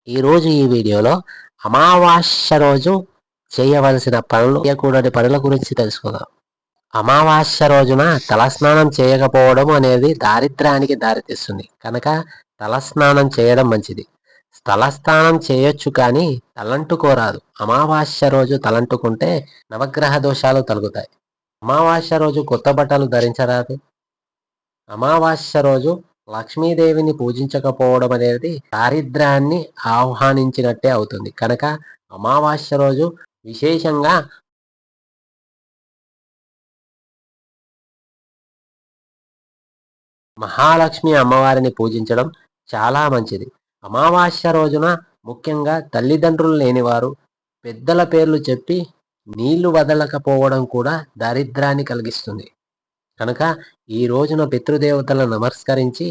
ఈరోజు ఈ వీడియోలో అమావాస్య రోజు చేయవలసిన పనులు, చేయకూడని పనుల గురించి తెలుసుకుందాం. అమావాస్య రోజున తలస్నానం చేయకపోవడం అనేది దారిద్ర్యానికి దారితీస్తుంది కనుక తలస్నానం చేయడం మంచిది. తలస్నానం చేయొచ్చు కానీ తలంటుకోరాదు. అమావాస్య రోజు తలంటుకుంటే నవగ్రహ దోషాలు తొలగుతాయి. అమావాస్య రోజు కొత్త బట్టలు ధరించరాదు. అమావాస్య రోజు లక్ష్మీదేవిని పూజించకపోవడం అనేది దారిద్ర్యాన్ని ఆహ్వానించినట్టే అవుతుంది కనుక అమావాస్య రోజు విశేషంగా మహాలక్ష్మి అమ్మవారిని పూజించడం చాలా మంచిది. అమావాస్య రోజున ముఖ్యంగా తల్లిదండ్రులు లేనివారు పెద్దల పేర్లు చెప్పి నీళ్లు వదలకపోవడం కూడా దారిద్ర్యాన్ని కలిగిస్తుంది కనుక ఈ రోజున పితృదేవతలను నమస్కరించి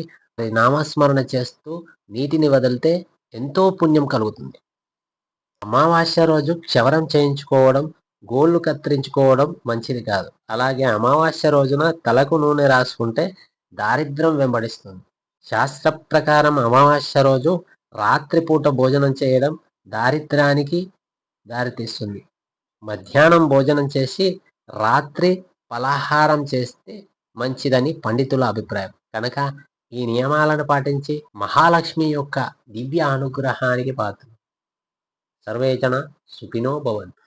నామస్మరణ చేస్తూ నీటిని వదిలితే ఎంతో పుణ్యం కలుగుతుంది. అమావాస్య రోజు క్షవరం చేయించుకోవడం, గోళ్ళు కత్తిరించుకోవడం మంచిది కాదు. అలాగే అమావాస్య రోజున తలకు నూనె రాసుకుంటే దారిద్ర్యం వెంబడిస్తుంది. శాస్త్ర ప్రకారం అమావాస్య రోజు రాత్రిపూట భోజనం చేయడం దారిద్ర్యానికి దారితీస్తుంది. మధ్యాహ్నం భోజనం చేసి రాత్రి ఫలాహారం చేస్తే మంచిదని పండితుల అభిప్రాయం కనుక ఈ నియమాలను పాటించి మహాలక్ష్మి యొక్క దివ్య అనుగ్రహానికి పాత్ర. సర్వే జన సుఖినో భవంతు.